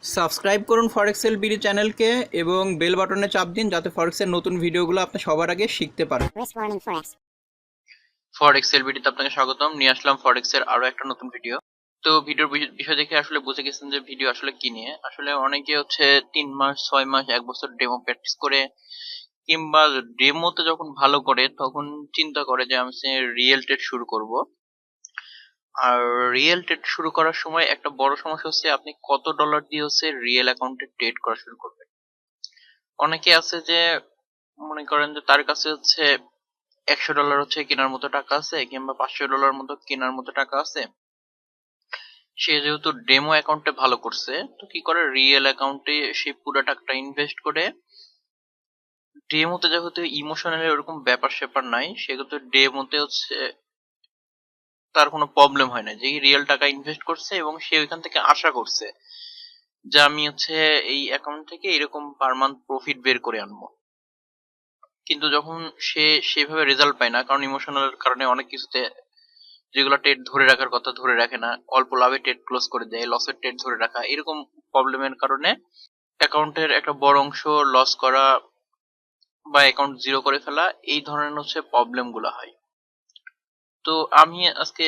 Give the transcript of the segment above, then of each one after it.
Subscribe করুন ফরেক্সেল BD চ্যানেলকে এবং বেল বাটনে চাপ দিন যাতে ফরেক্সের নতুন ভিডিওগুলো আপনি সবার আগে শিখতে পারেন। Risk warning forex. ফরেক্স এলবিডিতে আপনাকে স্বাগতম। নিয়ে আসলাম ফরেক্স এর আরো একটা নতুন ভিডিও। তো ভিডিওর বিষয় দেখে আসলে বুঝে গেছেন যে ভিডিও আসলে কি নিয়ে। আসলে অনেকে হচ্ছে 3 মাস 6 মাস 1 বছর ডেমো প্র্যাকটিস করে কিংবা ডেমোতে যখন ভালো করে তখন চিন্তা করে যে আমি রিয়েল ট্রেড শুরু করব। আর রিয়েল ট্রেড শুরু করার সময় একটা বড় সমস্যা হচ্ছে আপনি কত ডলার দিয়ে হচ্ছে রিয়েল অ্যাকাউন্টে ট্রেড করা শুরু করবেন। অনেকে আছে যে মনে করেন যে তার কাছে হচ্ছে $100 হচ্ছে কেনার মতো টাকা আছে কিংবা $500 মতো কেনার মতো টাকা আছে। সে যেহেতু ডেমো অ্যাকাউন্টে ভালো করছে তো কি করে রিয়েল অ্যাকাউন্টে সে পুরো টাকাটা ইনভেস্ট করে ডেমোতে যেহেতু ইমোশনাল ওরকম ব্যাপার স্যাপার নাই সেহেতু ডেমোতে হচ্ছে তার কোনো প্রবলেম হয় না যে রিয়েল টাকা ইনভেস্ট করছে এবং সে ওইখান থেকে আশা করছে যে আমি হচ্ছে এই অ্যাকাউন্ট থেকে এরকম পার মান্থ প্রফিট বের করে আনবো। কিন্তু যখন সে সেভাবে রেজাল্ট পায় না কারণ ইমোশনাল কারণে অনেক কিছুতে যেগুলো ট্রেড ধরে রাখার কথা ধরে রাখে না, অল্প লাভে ট্রেড ক্লোজ করে দেয়, লসের ট্রেড ধরে রাখা, এরকম প্রবলেমের কারণে অ্যাকাউন্টের একটা বড় অংশ লস করা বা অ্যাকাউন্ট জিরো করে ফেলা এই ধরনের হচ্ছে প্রবলেম গুলো হয়। তো আমি আজকে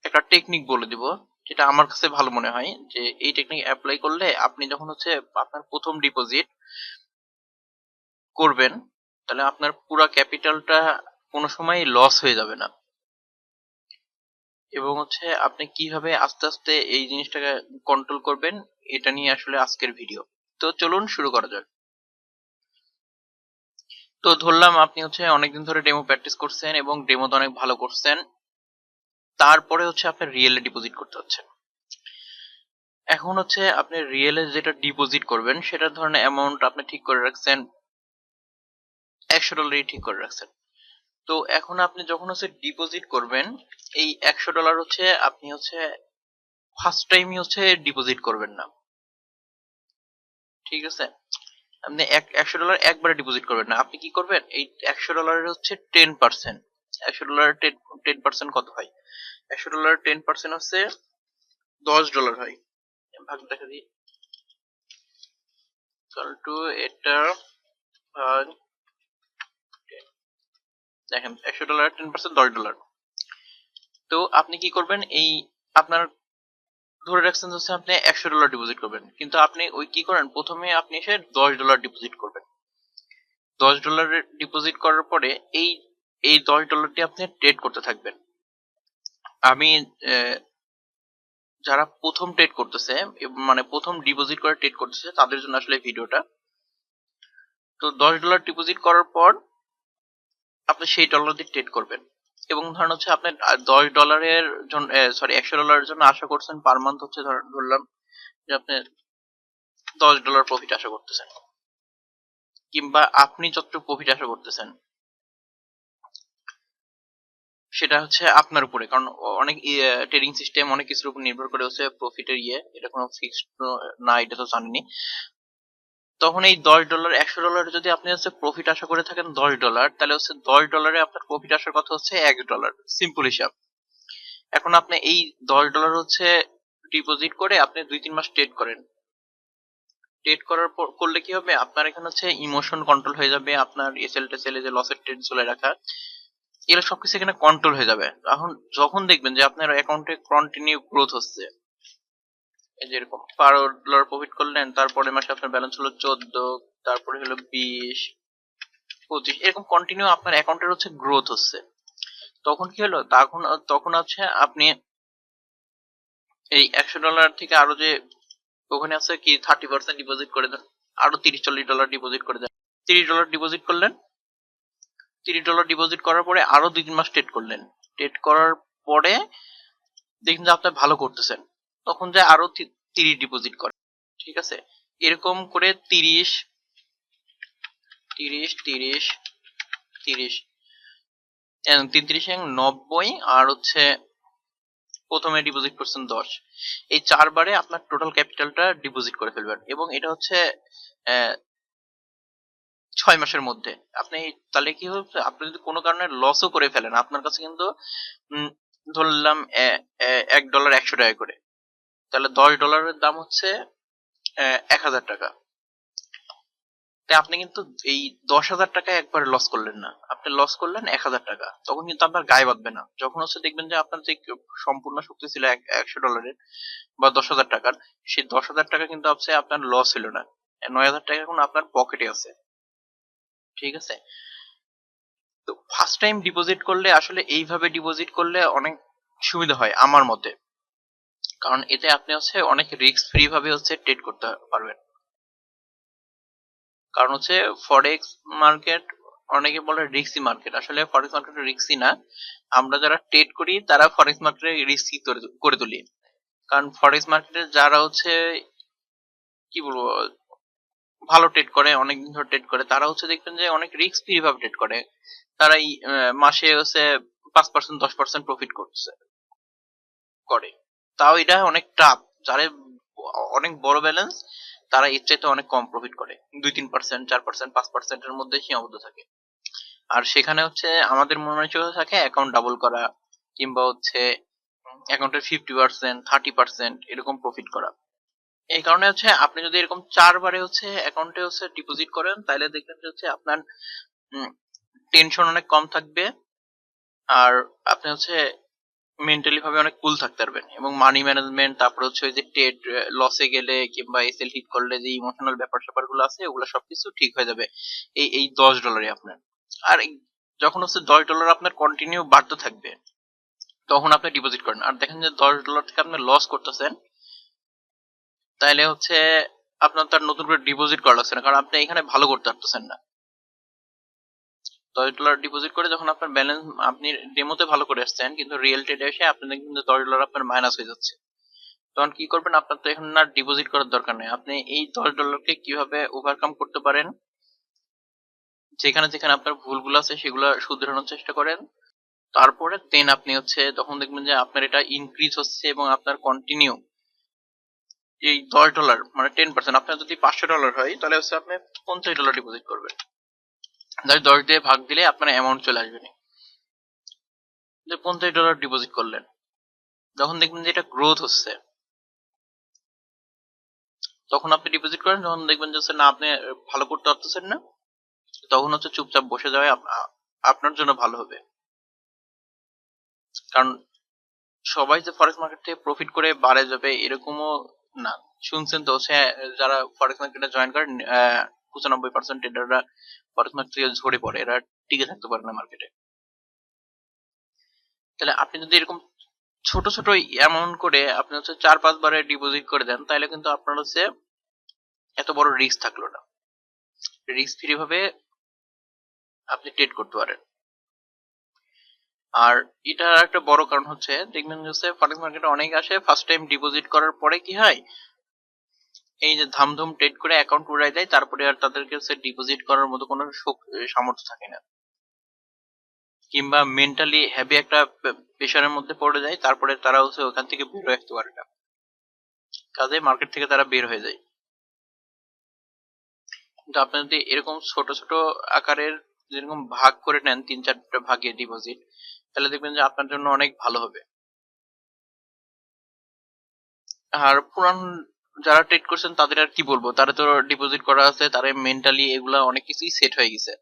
একটা টেকনিক বলে দিব যেটা আমার কাছে ভালো মনে হয় যে এই টেকনিক অ্যাপ্লাই করলে আপনি যখন হচ্ছে আপনার প্রথম ডিপোজিট করবেন তাহলে আপনার পুরো ক্যাপিটালটা কোনো সময় লস হয়ে যাবে না। এবং হচ্ছে আপনি কিভাবে আস্তে আস্তে এই জিনিসটাকে কন্ট্রোল করবেন এটা নিয়ে আসলে আজকের ভিডিও। তো চলুন শুরু করা যাক। তো ধরলাম আপনি হচ্ছে অনেকদিন ধরে ডেমো প্র্যাকটিস করছেন এবং ডেমোতে অনেক ভালো করছেন, তারপরে হচ্ছে আপনার রিয়েলে ডিপোজিট করতে হচ্ছে। এখন হচ্ছে আপনি রিয়েলে যেটা ডিপোজিট করবেন সেটার ধরনের অ্যামাউন্ট আপনি ঠিক করে রাখছেন, $100 ঠিক করে রাখছেন। তো এখন আপনি যখন হচ্ছে ডিপোজিট করবেন এই $100 হচ্ছে আপনি হচ্ছে ফার্স্ট টাইমই হচ্ছে ডিপোজিট করবেন না, ঠিক আছে? আপনি $100 একবারে ডিপোজিট করবেন না, আপনি কি করবেন এই $100 হচ্ছে 10%। $100 10% কত হয়? $100 10% হচ্ছে $10 হয়। ভাগ দেখা দিই টু এটা ভাগ 10। দেখেন $100 10% $10। তো আপনি কি করবেন এই আপনার ধরে রাখছেন হচ্ছে আপনি $100 ডিপোজিট করবেন, কিন্তু আপনি ওই কি করেন প্রথমে আপনি এসে $10 ডিপোজিট করবেন। $10 ডিপোজিট করার পরে এই এই $10 আপনি ট্রেড করতে থাকবেন। আমি যারা প্রথম ট্রেড করতেছে মানে প্রথম ডিপোজিট করে ট্রেড করতেছে তাদের জন্য আসলে ভিডিওটা। তো $10 ডিপোজিট করার পর আপনি সেই ডলার দিয়ে ট্রেড করবেন এবং ধরেন হচ্ছে আপনি $10 জন্য সরি $100 জন্য আশা করছেন পার মান্থ হচ্ছে ধরলাম যে আপনি $10 প্রফিট আশা করতেছেন কিংবা আপনি যতটুকু প্রফিট আশা করতেছেন সেটা হচ্ছে আপনার উপরে, কারণ অনেক ট্রেডিং সিস্টেম অনেক কিছুর উপর নির্ভর করে হচ্ছে প্রফিটের এটা কোনো ফিক্সড না, এটা তো জানেনি। তখন এই $10 $100 যদি আপনি হচ্ছে প্রফিট আশা করে থাকেন $10 তাহলে হচ্ছে $10 আপনার প্রফিট আসার কথা হচ্ছে $1। সিম্পল হিসাব। এখন আপনি এই $10 হচ্ছে ডিপোজিট করে আপনি 2-3 মাস ট্রেড করেন। ট্রেড করার পর করলে কি হবে আপনার এখানে হচ্ছে ইমোশন কন্ট্রোল হয়ে যাবে, আপনার এসএল টেসেল যে লসের ট্রেড চলে রাখা এগুলো সবকিছু এখানে কন্ট্রোল হয়ে যাবে। এখন যখন দেখবেন যে আপনার অ্যাকাউন্টে কন্টিনিউ গ্রোথ হচ্ছে, এই যে এরকম $12 প্রফিট করলেন তারপরে মাসে আপনার ব্যালেন্স হলো 14, তারপরে হলো 20, 25, এরকম কন্টিনিউ আপনার অ্যাকাউন্টের হচ্ছে গ্রোথ হচ্ছে, তখন কি হলো তখন তখন হচ্ছে আপনি এই $100 থেকে আরো যে ওখানে আছে কি 30% ডিপোজিট করে দেন, আরো $30-40 ডিপোজিট করে দেন। $30 ডিপোজিট করলেন, $30 ডিপোজিট করার পরে আরো 2-3 মাস ট্রেড করলেন। ট্রেড করার পরে দেখুন যে আপনি ভালো করতেছেন, তখন যে আরো 30 ডিপোজিট করেন, ঠিক আছে? এরকম করে 30 30 30 30 33 90 আর হচ্ছে প্রথমে ডিপোজিট করছেন 10, এই 4 বারে আপনার টোটাল ক্যাপিটালটা ডিপোজিট করে ফেলবেন এবং এটা হচ্ছে 6 মাসের মধ্যে। আপনি তাহলে কি হবে আপনি যদি কোনো কারণে লসও করে ফেলেন আপনার কাছে কিন্তু ধরলাম $1 100 করে, তাহলে $10 দাম হচ্ছে 1000 টাকা। তাই আপনি কিন্তু এই 10,000 টাকা একবারে লস করলেন না, আপনি লস করলেন 1000 টাকা। তখন কিন্তু আপনার গায়ে বাঁধবে না। যখন হচ্ছে দেখবেন যে আপনার যে সম্পূর্ণ শক্তি ছিল $100 বা 10,000 টাকার, সেই 10,000 টাকা কিন্তু হচ্ছে আপনার লস হলো না, 9,000 টাকা এখন আপনার পকেটে আছে। ঠিক আছে? তো ফার্স্ট টাইম ডিপোজিট করলে আসলে এইভাবে ডিপোজিট করলে অনেক সুবিধা হয় আমার মতে। কারণ এতে আপনি হচ্ছে অনেক রিস্ক ফ্রি ভাবে হচ্ছে ট্রেড করতে পারবেন। কারণ হচ্ছে ফরেক্স মার্কেট অনেকে বলে রিস্কি মার্কেট, আসলে ফরেক্স মার্কেট রিস্কি না। আমরা যারা ট্রেড করি তারা ফরেক্স মার্কেটে রিস্কি করে তুলি। কারণ ফরেক্স মার্কেটে যারা হচ্ছে কি বলবো ভালো ট্রেড করে, অনেকদিন ধরে ট্রেড করে, তারা হচ্ছে দেখবেন যে অনেক রিস্ক ফ্রি ভাবে ট্রেড করে। তারা এই মাসে হচ্ছে 5% 10% প্রফিট করে। তাও এটা অনেক টাফ। যারা অনেক বড় ব্যালেন্স তারা এর চাইতে অনেক কম প্রফিট করে, 2-3%, 4%, 5%-এর মধ্যে সীমাবদ্ধ থাকে। আর সেখানে হচ্ছে আমাদের মনোনিবেশ থাকে অ্যাকাউন্ট ডাবল করা, কিংবা হচ্ছে অ্যাকাউন্টের 50%, 30% এরকম প্রফিট করা। এই কারণে হচ্ছে আপনি যদি এরকম 4 বারে হচ্ছে অ্যাকাউন্টে হচ্ছে ডিপোজিট করেন, তাহলে দেখবেন যে হচ্ছে আপনার টেনশন অনেক কম থাকবে। আর আপনি হচ্ছে মেন্টালি ভাবে অনেক কুল থাকতে পারবেন, এবং মানি ম্যানেজমেন্ট, তারপরে হচ্ছে ওই যে ট্রেড লসে গেলে কিংবা এসএল হিট করলে যে ইমোশনাল ব্যাপার স্যাপার গুলো আছে ওগুলো সবকিছু ঠিক হয়ে যাবে এই $10 আপনার। আর যখন হচ্ছে $10 আপনার কন্টিনিউ বাড়তে থাকবে, তখন আপনি ডিপোজিট করেন আর দেখেন যে $10 থেকে আপনি লস করতেছেন, তাহলে হচ্ছে আপনার তার নতুন করে ডিপোজিট করা লাগছে না, কারণ আপনি এখানে ভালো করতে পারতেছেন না। $10 ডিপোজিট করে যখন আপনার ব্যালেন্স, আপনি ডেমোতে ভালো করে আসছেন কিন্তু রিয়েল ট্রেডে এসে আপনি দেখবেন যে $10 আপনার মাইনাস হয়ে যাচ্ছে, তখন কি করবেন? আপনার তো এখন আর ডিপোজিট করার দরকার নেই। আপনি এই $10 কিভাবে ওভারকাম করতে পারেন, যেখানে যেখানে আপনার ভুলগুলো আছে সেগুলো শুধরানোর চেষ্টা করেন। তারপরে দেন আপনি হচ্ছে তখন দেখবেন যে আপনার এটা ইনক্রিজ হচ্ছে, এবং আপনার কন্টিনিউ এই $10 মানে 10%, আপনার যদি $500 হয় তাহলে হচ্ছে আপনি $50 ডিপোজিট করবেন। তাহলে 10 দিয়ে ভাগ দিলে আপনার অ্যামাউন্ট চলে আসবে না, যে $50 ডিপোজিট করলেন। যখন দেখবেন যে এটা গ্রোথ হচ্ছে, তখন আপনি ডিপোজিট করেন। যখন দেখবেন যে হচ্ছে না আপনি ভালো করতে পারতেছেন না, তখন হচ্ছে চুপচাপ বসে যাওয়াই আপনার জন্য ভালো হবে। কারণ সবাই যে ফরেক্স মার্কেট থেকে প্রফিট করে বাড়ে যাবে এরকমও না। শুনছেন তো হচ্ছে যারা ফরেক্স মার্কেটে জয়েন করেন 95% ট্রেডাররা ফরেক্স মার্কেট থেকে ঝরে পড়ে, এরা টিকে থাকতে পারে না মার্কেটে। তাহলে আপনি যদি এরকম ছোট ছোট অ্যামাউন্ট করে আপনি হচ্ছে 4-5 বারে ডিপোজিট করে দেন, তাহলে কিন্তু আপনার হচ্ছে এত বড় রিস্ক থাকলো না, রিস্ক ফ্রি ভাবে আপনি ট্রেড করতে পারেন। আর এটার একটা বড় কারণ হচ্ছে দেখবেন হচ্ছে ফরেক্স মার্কেটে অনেক আসে ফার্স্ট টাইম ডিপোজিট করার পরে কি হয়, এই যে ধামধুম ট্রেড করে অ্যাকাউন্ট উড়াই দেয়, তারপরে আর তাদেরকে হচ্ছে ডিপোজিট করার মতো কোনো সামর্থ্য থাকে না, কিংবা মেন্টালি হেভি একটা প্রেশারের মধ্যে পড়ে যায়, তারপরে তারা হচ্ছে ওখান থেকে বের হয়ে আসতে পারে না, কাজে মার্কেট থেকে তারা বের হয়ে যায়। কিন্তু আপনি যদি এরকম ছোট ছোট আকারের যেরকম ভাগ করে নেন, 3-4টা ভাগে ডিপোজিট, তাহলে দেখবেন যে আপনার জন্য অনেক ভালো হবে। আর পুরান যারা ট্রেড করছেন তাদের আর কি বলবো, তারা তো ডিপোজিট করা আছে, তারা মেন্টালি এগুলা অনেক কিছুই সেট হয়ে গেছে।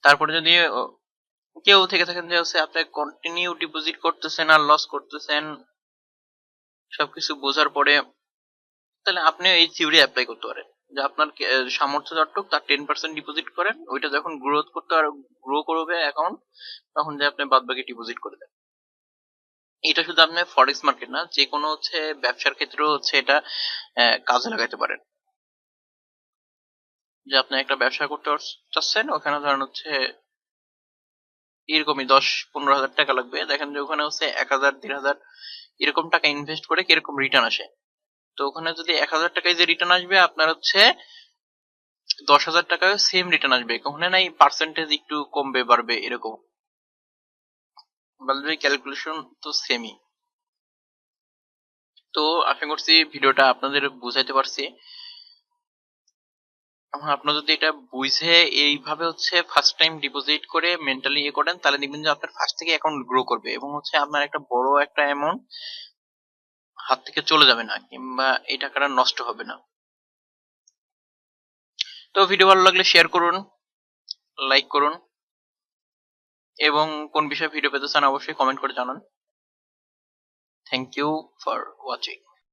তারপরে যদি কেউ থেকে থাকেন যে হচ্ছে আপনি কন্টিনিউ ডিপোজিট করতেছেন আর লস করতেছেন সবকিছু বোঝার পরে, তাহলে আপনি এই থিওরি অ্যাপ্লাই করতে পারেন যে আপনার সামর্থ্য যতটুক তার 10% ডিপোজিট করেন, ওইটা যখন গ্রোথ করতে আর গ্রো করবে অ্যাকাউন্ট, তখন যে আপনি বাদ বাকি ডিপোজিট করে দেন। এটা শুধু আপনি ফরেক্স মার্কেট না, যে কোনো হচ্ছে ব্যবসার ক্ষেত্রেও হচ্ছে এটা কাজে লাগাইতে পারেন। যে আপনি একটা ব্যবসা করতে চাচ্ছেন, ওখানে ধরেন হচ্ছে এরকমই 10-15 হাজার টাকা লাগবে, দেখেন যে ওখানে হচ্ছে 1,000-1,500 এরকম টাকা ইনভেস্ট করে কিরকম রিটার্ন আসে। তো ওখানে যদি 1,000 টাকায় যে রিটার্ন আসবে, আপনার হচ্ছে 10,000 টাকায় সেম রিটার্ন আসবে, ওখানে নাই পার্সেন্টেজ একটু কমবে বাড়বে এরকম, বাদবাকি ক্যালকুলেশন তো সেমই। তো আশা করছি ভিডিওটা আপনাদের বুঝাইতে পারছি। এখন আপনারা যদি এটা বুঝে এইভাবে হচ্ছে ফার্স্ট টাইম ডিপোজিট করে মেন্টালি ইয়ে করেন, তাহলে দেখবেন যে আপনার ফার্স্ট থেকে অ্যাকাউন্ট গ্রো করবে, এবং হচ্ছে আপনার একটা বড় একটা অ্যামাউন্ট হাত থেকে চলে যাবে না, কিংবা এই টাকাটা নষ্ট হবে না। তো ভিডিও ভালো লাগলে শেয়ার করুন, লাইক করুন, এবং কোন বিষয়ে ভিডিও পেতে চান অবশ্যই কমেন্ট করে জানান। Thank you for watching.